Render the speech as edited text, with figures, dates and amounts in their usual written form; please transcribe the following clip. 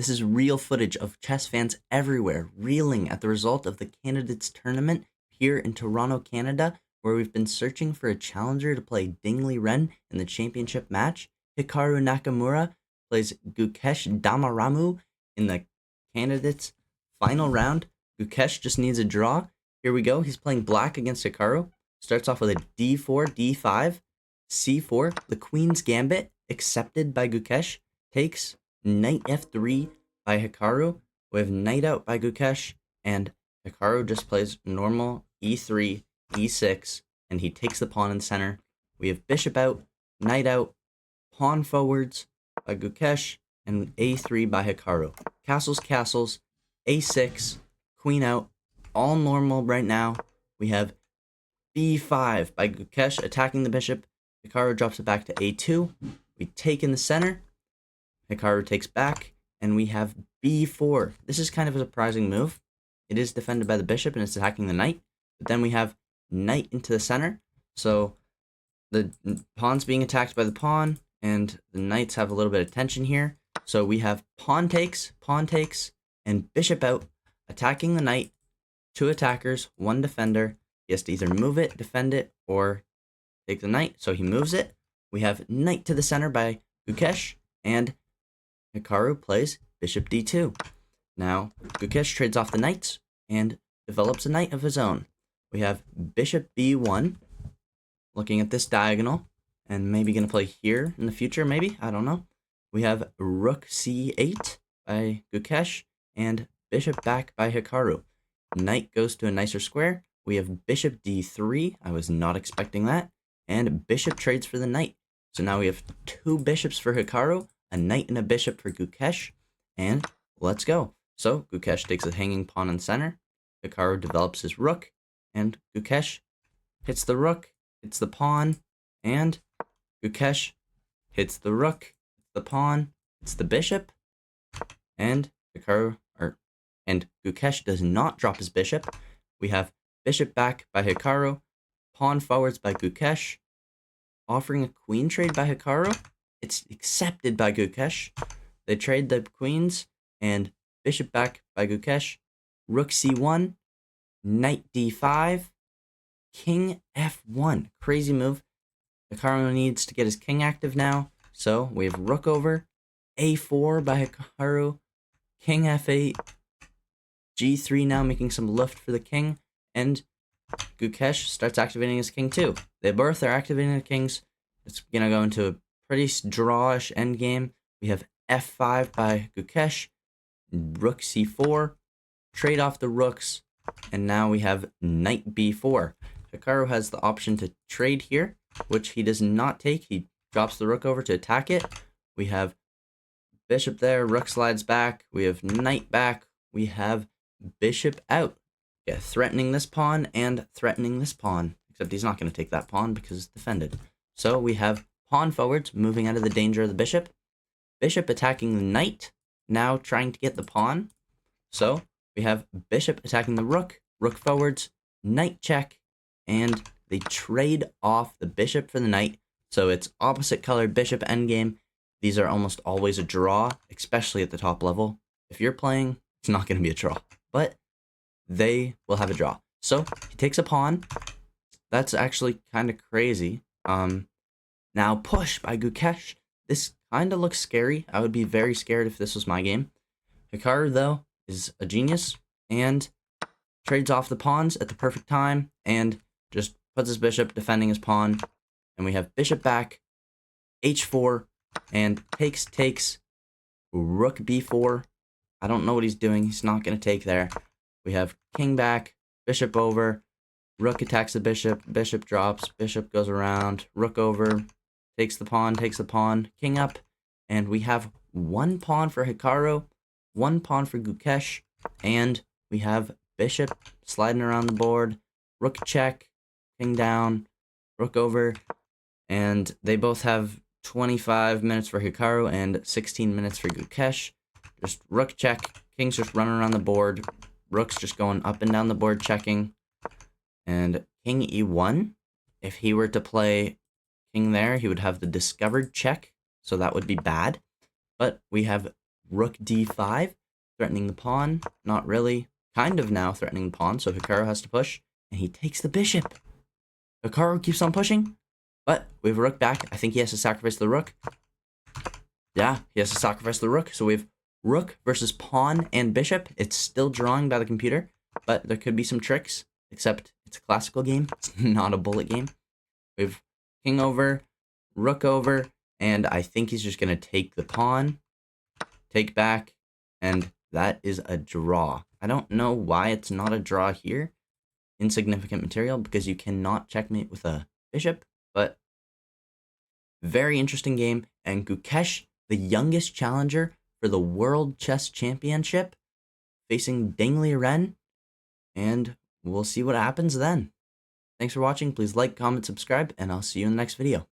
This is real footage of chess fans everywhere reeling at the result of the candidates tournament here in Toronto, Canada, where we've been searching for a challenger to play Dingley Ren in the championship match. Hikaru Nakamura plays Gukesh Damaramu in the candidates final round. Gukesh just needs a draw. Here we go. He's playing black against Hikaru. Starts off with a d4, d5, c4. The Queen's Gambit accepted by Gukesh. Takes knight f3 by Hikaru. We have knight out by Gukesh, and Hikaru just plays normal e3, e6, and he takes the pawn in the center. We have bishop out, knight out, pawn forwards by Gukesh, and a3 by Hikaru. Castles, castles, a6, queen out, all normal right now. We have b5 by Gukesh attacking the bishop. Hikaru drops it back to a2. We take in the center. Hikaru takes back, and we have b4. This is kind of a surprising move. It is defended by the bishop, and it's attacking the knight. But then we have knight into the center. So the pawn's being attacked by the pawn, and the knights have a little bit of tension here. So we have pawn takes, and bishop out, attacking the knight. Two attackers, one defender. He has to either move it, defend it, or take the knight. So he moves it. We have knight to the center by Gukesh, and Hikaru plays bishop d2. Now, Gukesh trades off the knights and develops a knight of his own. We have bishop b1, looking at this diagonal, and maybe going to play here in the future, maybe? I don't know. We have rook c8 by Gukesh, and bishop back by Hikaru. Knight goes to a nicer square. We have bishop d3. I was not expecting that. And bishop trades for the knight. So now we have two bishops for Hikaru, a knight and a bishop for Gukesh, and let's go. So Gukesh takes a hanging pawn in the center. Hikaru develops his rook, and Gukesh hits the rook, hits the pawn, and Gukesh hits the rook, hits the pawn, hits the bishop, and Gukesh does not drop his bishop. We have bishop back by Hikaru, pawn forwards by Gukesh, offering a queen trade by Hikaru. It's accepted by Gukesh. They trade the queens, and bishop back by Gukesh, rook c1, knight d5, king f1. Crazy move. Hikaru needs to get his king active now, so we have rook over, a4 by Hikaru, king f8, g3 now making some lift for the king, and Gukesh starts activating his king too. They both are activating the kings. It's going to go into a pretty drawish endgame. We have f5 by Gukesh, rook c4, trade off the rooks, and now we have knight b4. Hikaru has the option to trade here, which he does not take. He drops the rook over to attack it. We have bishop there, rook slides back. We have knight back. We have bishop out. Yeah, threatening this pawn and threatening this pawn, except he's not going to take that pawn because it's defended. So we have pawn forwards, moving out of the danger of the bishop. Bishop attacking the knight, now trying to get the pawn. So we have bishop attacking the rook, rook forwards, knight check, and they trade off the bishop for the knight. So it's opposite colored bishop endgame. These are almost always a draw, especially at the top level. If you're playing, it's not going to be a draw, but they will have a draw. So he takes a pawn. That's actually kind of crazy. Now push by Gukesh. This kind of looks scary. I would be very scared if this was my game. Hikaru, though, is a genius and trades off the pawns at the perfect time and just puts his bishop defending his pawn. And we have bishop back, h4, and takes, rook b4. I don't know what he's doing. He's not going to take there. We have king back, bishop over, rook attacks the bishop, bishop drops, bishop goes around, rook over, takes the pawn, king up, and we have one pawn for Hikaru, one pawn for Gukesh, and we have bishop sliding around the board, rook check, king down, rook over, and they both have 25 minutes for Hikaru and 16 minutes for Gukesh. Just rook check, king's just running around the board, rook's just going up and down the board checking, and king e1. If he were to play king there, he would have the discovered check, so that would be bad. But we have rook d5, threatening the pawn. Not really. Kind of now threatening the pawn, so Hikaru has to push, and he takes the bishop. Hikaru keeps on pushing, but we have a rook back. I think he has to sacrifice the rook. Yeah, he has to sacrifice the rook. So we have rook versus pawn and bishop. It's still drawing by the computer, but there could be some tricks, except it's a classical game. It's not a bullet game. We have king over, rook over, and I think he's just going to take the pawn, take back, and that is a draw. I don't know why it's not a draw here. Insignificant material, because you cannot checkmate with a bishop, but very interesting game. And Gukesh, the youngest challenger for the World Chess Championship, facing Deng Liren, and we'll see what happens then. Thanks for watching. Please like, comment, subscribe, and I'll see you in the next video.